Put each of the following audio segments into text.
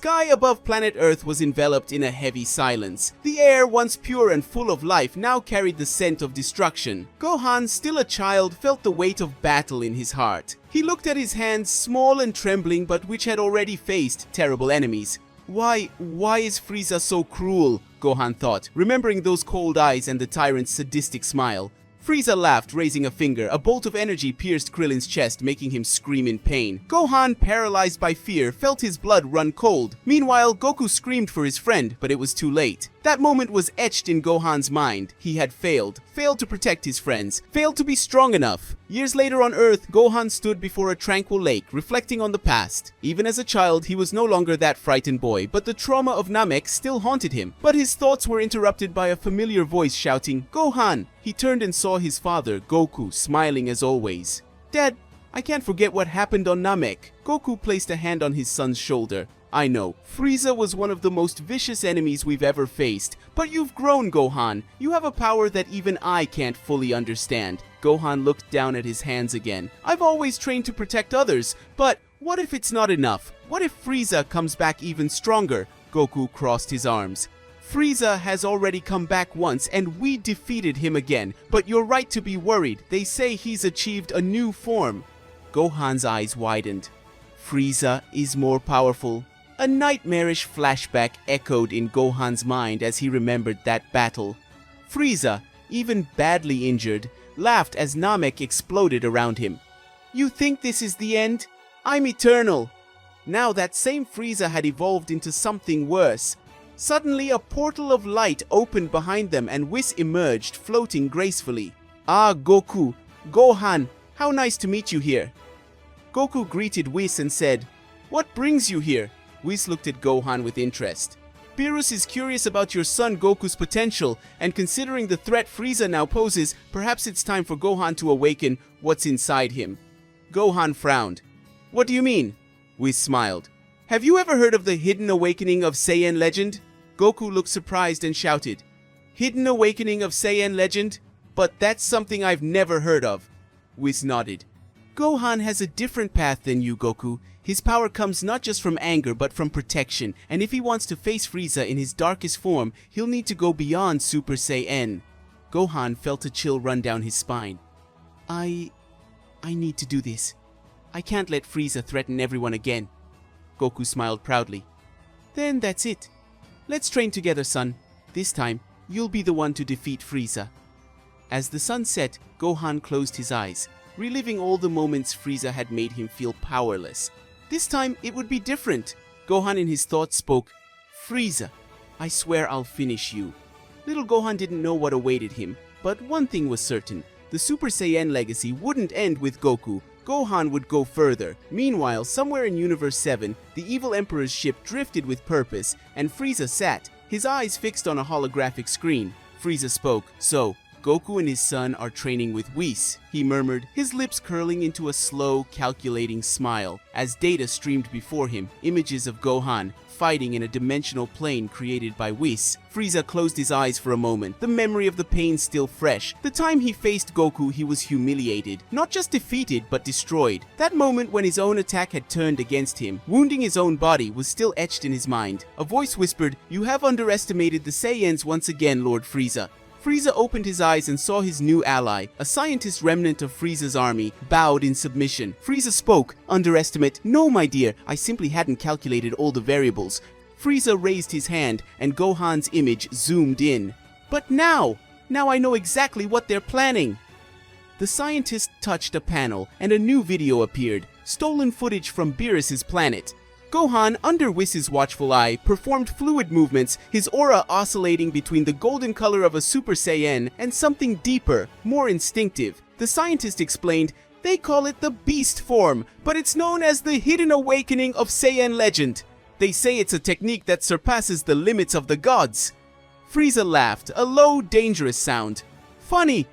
sky above planet Earth was enveloped in a heavy silence. The air, once pure and full of life, now carried the scent of destruction. Gohan, still a child, felt the weight of battle in his heart. He looked at his hands, small and trembling, but which had already faced terrible enemies. Why is Frieza so cruel? Gohan thought, remembering those cold eyes and the tyrant's sadistic smile. Frieza laughed, raising a finger. A bolt of energy pierced Krillin's chest, making him scream in pain. Gohan, paralyzed by fear, felt his blood run cold. Meanwhile, Goku screamed for his friend, but it was too late. That moment was etched in Gohan's mind. He had failed to protect his friends, failed to be strong enough. Years later on Earth, Gohan stood before a tranquil lake, reflecting on the past. Even as a child, he was no longer that frightened boy, but the trauma of Namek still haunted him. But his thoughts were interrupted by a familiar voice shouting, "Gohan!" He turned and saw his father, Goku, smiling as always. "Dad, I can't forget what happened on Namek." Goku placed a hand on his son's shoulder. "I know, Frieza was one of the most vicious enemies we've ever faced, but you've grown, Gohan. You have a power that even I can't fully understand." Gohan looked down at his hands again. "I've always trained to protect others, but what if it's not enough? What if Frieza comes back even stronger?" Goku crossed his arms. "Frieza has already come back once and we defeated him again, but you're right to be worried. They say he's achieved a new form." Gohan's eyes widened. "Frieza is more powerful." A nightmarish flashback echoed in Gohan's mind as he remembered that battle. Frieza, even badly injured, laughed as Namek exploded around him. "You think this is the end? I'm eternal." Now that same Frieza had evolved into something worse. Suddenly a portal of light opened behind them and Whis emerged, floating gracefully. "Ah, Goku, Gohan, how nice to meet you here." Goku greeted Whis and said, "What brings you here?" Whis looked at Gohan with interest. "Beerus is curious about your son Goku's potential, and considering the threat Frieza now poses, perhaps it's time for Gohan to awaken what's inside him." Gohan frowned. "What do you mean?" Whis smiled. "Have you ever heard of the hidden awakening of Saiyan legend?" Goku looked surprised and shouted, "Hidden awakening of Saiyan legend? But that's something I've never heard of." Whis nodded. "Gohan has a different path than you, Goku. His power comes not just from anger but from protection, and if he wants to face Frieza in his darkest form, he'll need to go beyond Super Saiyan." Gohan felt a chill run down his spine. I need to do this. I can't let Frieza threaten everyone again." Goku smiled proudly. "Then that's it. Let's train together, son. This time, you'll be the one to defeat Frieza." As the sun set, Gohan closed his eyes, reliving all the moments Frieza had made him feel powerless. This time, it would be different. Gohan in his thoughts spoke, "Frieza, I swear I'll finish you." Little Gohan didn't know what awaited him, but one thing was certain. The Super Saiyan legacy wouldn't end with Goku. Gohan would go further. Meanwhile, somewhere in Universe 7, the evil Emperor's ship drifted with purpose, and Frieza sat, his eyes fixed on a holographic screen. Frieza spoke, "So, Goku and his son are training with Whis," he murmured, his lips curling into a slow, calculating smile. As data streamed before him, images of Gohan fighting in a dimensional plane created by Whis. Frieza closed his eyes for a moment, the memory of the pain still fresh. The time he faced Goku, he was humiliated. Not just defeated, but destroyed. That moment when his own attack had turned against him, wounding his own body, was still etched in his mind. A voice whispered, "You have underestimated the Saiyans once again, Lord Frieza." Frieza opened his eyes and saw his new ally, a scientist remnant of Frieza's army, bowed in submission. Frieza spoke, "Underestimate? No, my dear, I simply hadn't calculated all the variables." Frieza raised his hand, and Gohan's image zoomed in. "But now I know exactly what they're planning." The scientist touched a panel, and a new video appeared, stolen footage from Beerus's planet. Gohan, under Whis' watchful eye, performed fluid movements, his aura oscillating between the golden color of a Super Saiyan and something deeper, more instinctive. The scientist explained, "They call it the Beast form, but it's known as the hidden awakening of Saiyan legend. They say it's a technique that surpasses the limits of the gods." Frieza laughed, a low, dangerous sound. "Funny.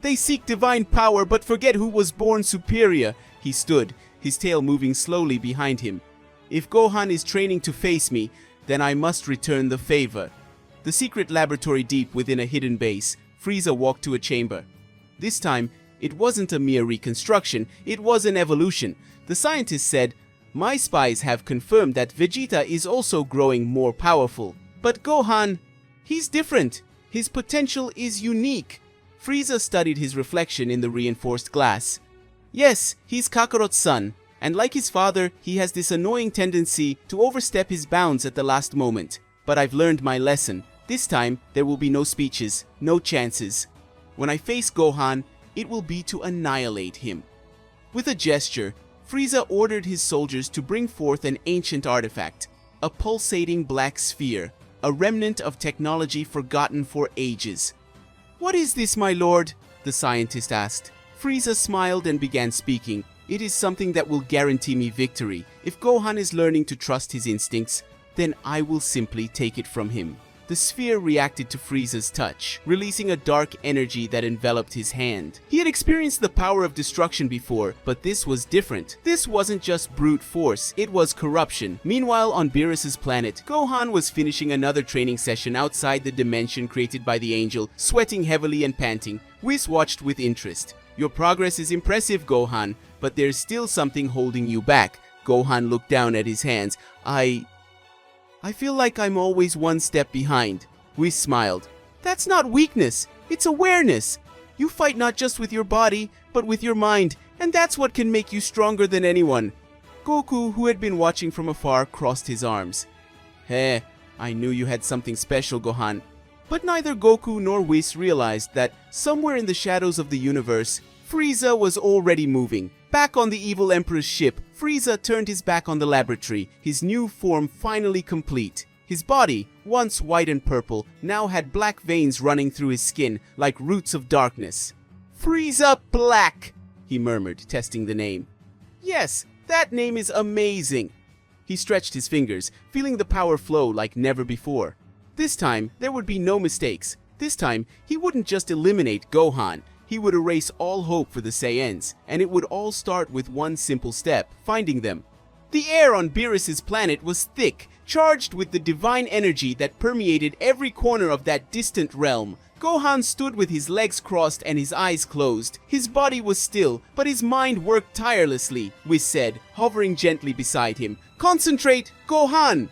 They seek divine power but forget who was born superior." He stood, his tail moving slowly behind him. "If Gohan is training to face me, then I must return the favor." The secret laboratory deep within a hidden base, Frieza walked to a chamber. This time, it wasn't a mere reconstruction, it was an evolution. The scientist said, My spies have confirmed that Vegeta is also growing more powerful. But Gohan, he's different. His potential is unique. Frieza studied his reflection in the reinforced glass. Yes, he's Kakarot's son, and like his father, he has this annoying tendency to overstep his bounds at the last moment. But I've learned my lesson. This time, there will be no speeches, no chances. When I face Gohan, it will be to annihilate him. With a gesture, Frieza ordered his soldiers to bring forth an ancient artifact, a pulsating black sphere, a remnant of technology forgotten for ages. "What is this, my lord?" the scientist asked. Frieza smiled and began speaking. "It is something that will guarantee me victory. If Gohan is learning to trust his instincts, then I will simply take it from him." The sphere reacted to Frieza's touch, releasing a dark energy that enveloped his hand. He had experienced the power of destruction before, but this was different. This wasn't just brute force, it was corruption. Meanwhile, on Beerus's planet, Gohan was finishing another training session outside the dimension created by the Angel, sweating heavily and panting. Whis watched with interest. "Your progress is impressive, Gohan, but there's still something holding you back." Gohan looked down at his hands. I feel like I'm always one step behind." Whis smiled. "That's not weakness, it's awareness. You fight not just with your body, but with your mind, and that's what can make you stronger than anyone." Goku, who had been watching from afar, crossed his arms. "Heh, I knew you had something special, Gohan." But neither Goku nor Whis realized that somewhere in the shadows of the universe, Frieza was already moving. Back on the evil Emperor's ship, Frieza turned his back on the laboratory, his new form finally complete. His body, once white and purple, now had black veins running through his skin like roots of darkness. "Frieza Black," he murmured, testing the name. "Yes, that name is amazing." He stretched his fingers, feeling the power flow like never before. This time, there would be no mistakes. This time, he wouldn't just eliminate Gohan. He would erase all hope for the Saiyans, and it would all start with one simple step, finding them. The air on Beerus's planet was thick, charged with the divine energy that permeated every corner of that distant realm. Gohan stood with his legs crossed and his eyes closed. His body was still, but his mind worked tirelessly, Whis said, hovering gently beside him. "Concentrate, Gohan!"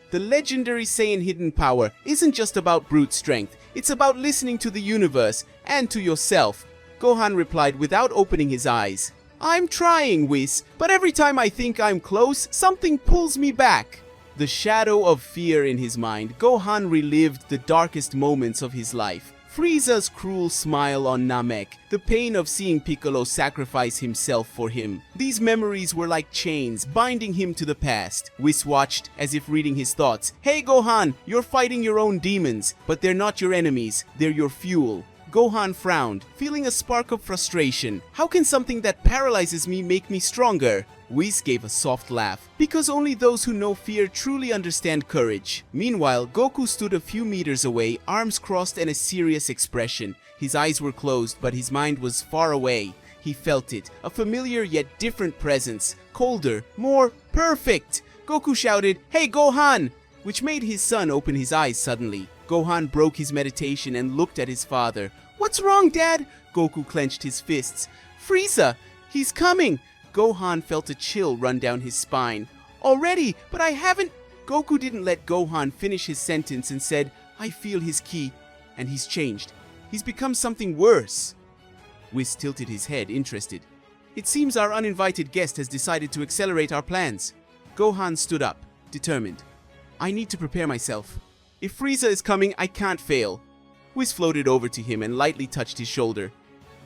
The legendary Saiyan hidden power isn't just about brute strength, it's about listening to the universe and to yourself. Gohan replied without opening his eyes. "I'm trying, Whis, but every time I think I'm close, something pulls me back." The shadow of fear in his mind, Gohan relived the darkest moments of his life. Frieza's cruel smile on Namek, the pain of seeing Piccolo sacrifice himself for him. These memories were like chains, binding him to the past. Whis watched, as if reading his thoughts. "Hey Gohan, you're fighting your own demons, but they're not your enemies, they're your fuel." Gohan frowned, feeling a spark of frustration. "How can something that paralyzes me make me stronger?" Whis gave a soft laugh. "Because only those who know fear truly understand courage." Meanwhile, Goku stood a few meters away, arms crossed and a serious expression. His eyes were closed, but his mind was far away. He felt it, a familiar yet different presence. Colder, more perfect. Goku shouted, "Hey Gohan!" which made his son open his eyes suddenly. Gohan broke his meditation and looked at his father. "What's wrong, Dad?" Goku clenched his fists. "Frieza! He's coming!" Gohan felt a chill run down his spine. "Already? But I haven't..." Goku didn't let Gohan finish his sentence and said, "I feel his ki, and he's changed. He's become something worse." Whis tilted his head, interested. "It seems our uninvited guest has decided to accelerate our plans." Gohan stood up, determined. "I need to prepare myself. If Frieza is coming, I can't fail." Whis floated over to him and lightly touched his shoulder.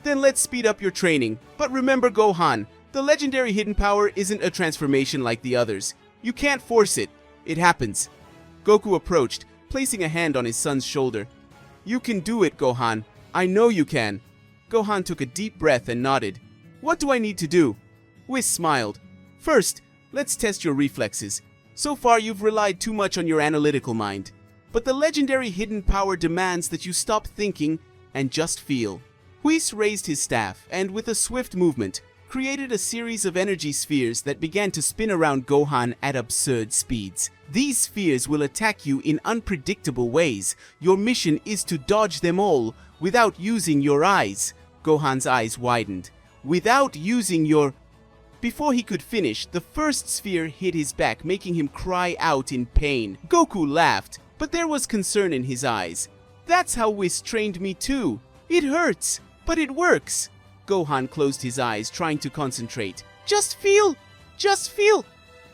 "Then let's speed up your training. But remember, Gohan, the legendary hidden power isn't a transformation like the others. You can't force it. It happens." Goku approached, placing a hand on his son's shoulder. "You can do it, Gohan. I know you can." Gohan took a deep breath and nodded. "What do I need to do?" Whis smiled. "First, let's test your reflexes. So far, you've relied too much on your analytical mind. But the legendary hidden power demands that you stop thinking and just feel." Whis raised his staff and, with a swift movement, created a series of energy spheres that began to spin around Gohan at absurd speeds. These spheres will attack you in unpredictable ways. Your mission is to dodge them all without using your eyes. Gohan's eyes widened. "Without using your..." Before he could finish, the first sphere hit his back, making him cry out in pain. Goku laughed, but there was concern in his eyes. That's how Whis trained me too. It hurts, but it works. Gohan closed his eyes, trying to concentrate. Just feel! Just feel!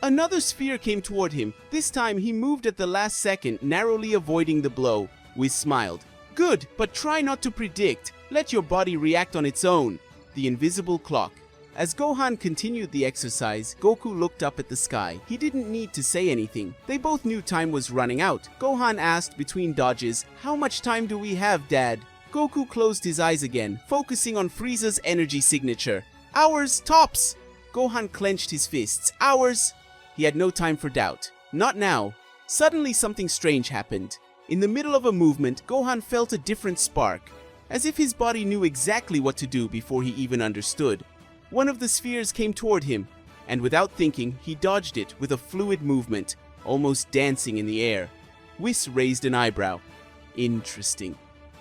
Another sphere came toward him. This time he moved at the last second, narrowly avoiding the blow. Whis smiled. Good, but try not to predict. Let your body react on its own. The invisible clock. As Gohan continued the exercise, Goku looked up at the sky. He didn't need to say anything. They both knew time was running out. Gohan asked between dodges, "How much time do we have, Dad?" Goku closed his eyes again, focusing on Frieza's energy signature. Hours, tops! Gohan clenched his fists. Hours! He had no time for doubt. Not now. Suddenly something strange happened. In the middle of a movement, Gohan felt a different spark, as if his body knew exactly what to do before he even understood. One of the spheres came toward him, and without thinking, he dodged it with a fluid movement, almost dancing in the air. Whis raised an eyebrow. Interesting.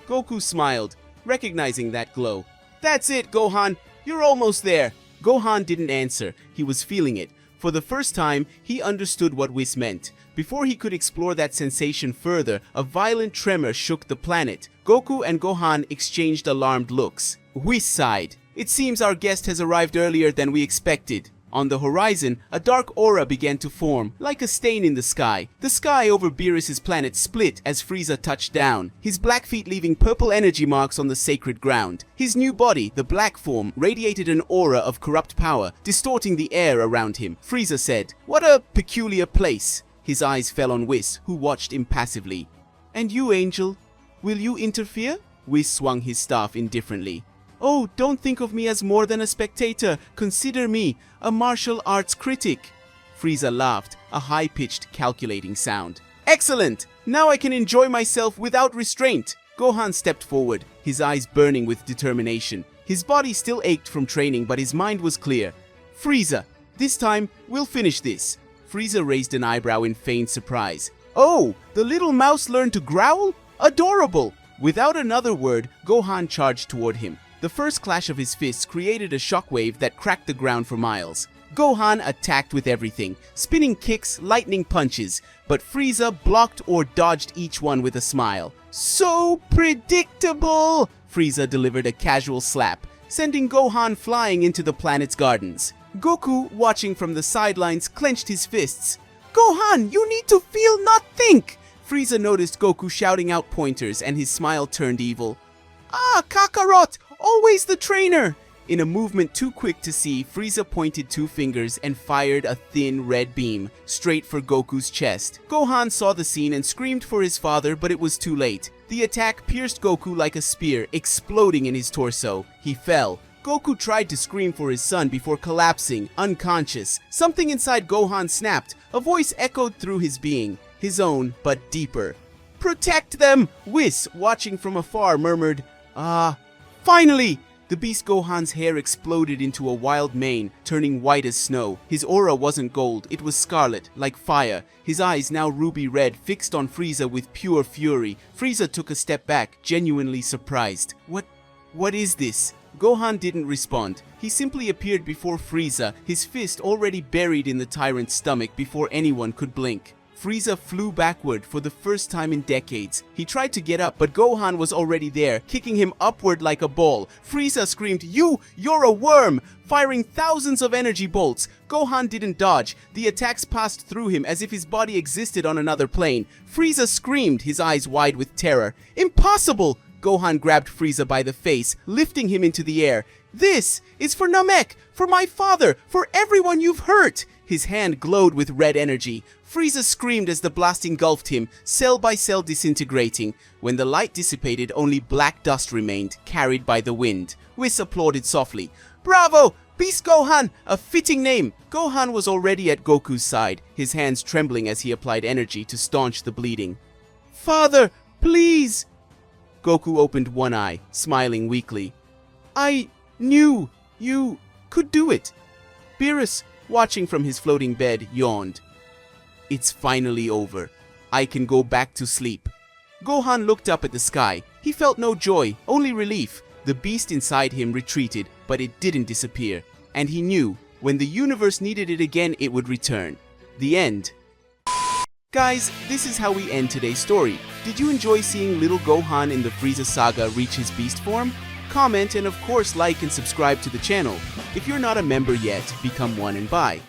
Goku smiled, recognizing that glow. That's it, Gohan! You're almost there! Gohan didn't answer. He was feeling it. For the first time, he understood what Whis meant. Before he could explore that sensation further, a violent tremor shook the planet. Goku and Gohan exchanged alarmed looks. Whis sighed. It seems our guest has arrived earlier than we expected. On the horizon, a dark aura began to form, like a stain in the sky. The sky over Beerus's planet split as Frieza touched down, his black feet leaving purple energy marks on the sacred ground. His new body, the black form, radiated an aura of corrupt power, distorting the air around him. Frieza said, "What a peculiar place." His eyes fell on Whis, who watched impassively. "And you, Angel, will you interfere?" Whis swung his staff indifferently. "Oh, don't think of me as more than a spectator. Consider me a martial arts critic." Frieza laughed, a high-pitched, calculating sound. "Excellent! Now I can enjoy myself without restraint." Gohan stepped forward, his eyes burning with determination. His body still ached from training, but his mind was clear. "Frieza, this time we'll finish this." Frieza raised an eyebrow in feigned surprise. "Oh, the little mouse learned to growl? Adorable!" Without another word, Gohan charged toward him. The first clash of his fists created a shockwave that cracked the ground for miles. Gohan attacked with everything, spinning kicks, lightning punches, but Frieza blocked or dodged each one with a smile. "So predictable!" Frieza delivered a casual slap, sending Gohan flying into the planet's gardens. Goku, watching from the sidelines, clenched his fists. "Gohan, you need to feel, not think!" Frieza noticed Goku shouting out pointers, and his smile turned evil. "Ah, Kakarot! Always the trainer!" In a movement too quick to see, Frieza pointed two fingers and fired a thin red beam straight for Goku's chest. Gohan saw the scene and screamed for his father, but it was too late. The attack pierced Goku like a spear, exploding in his torso. He fell. Goku tried to scream for his son before collapsing, unconscious. Something inside Gohan snapped. A voice echoed through his being, his own, but deeper. "Protect them!" Whis, watching from afar, murmured, "Ah." Finally! The Beast Gohan's hair exploded into a wild mane, turning white as snow. His aura wasn't gold, it was scarlet, like fire. His eyes, now ruby red, fixed on Frieza with pure fury. Frieza took a step back, genuinely surprised. What is this?" Gohan didn't respond. He simply appeared before Frieza, his fist already buried in the tyrant's stomach before anyone could blink. Frieza flew backward for the first time in decades. He tried to get up, but Gohan was already there, kicking him upward like a ball. Frieza screamed, You're a worm!" firing thousands of energy bolts. Gohan didn't dodge. The attacks passed through him as if his body existed on another plane. Frieza screamed, his eyes wide with terror. "Impossible!" Gohan grabbed Frieza by the face, lifting him into the air. "This is for Namek, for my father, for everyone you've hurt!" His hand glowed with red energy. Frieza screamed as the blast engulfed him, cell by cell disintegrating. When the light dissipated, only black dust remained, carried by the wind. Whis applauded softly. "Bravo! Beast Gohan! A fitting name!" Gohan was already at Goku's side, his hands trembling as he applied energy to staunch the bleeding. "Father, please!" Goku opened one eye, smiling weakly. "I knew you could do it." Beerus, watching from his floating bed, yawned. "It's finally over. I can go back to sleep." Gohan looked up at the sky. He felt no joy, only relief. The beast inside him retreated, but it didn't disappear. And he knew, When the universe needed it again, it would return. The end. Guys, this is how we end today's story. Did you enjoy seeing little Gohan in the Frieza saga reach his beast form? Comment and of course like and subscribe to the channel. If you're not a member yet, become one and bye.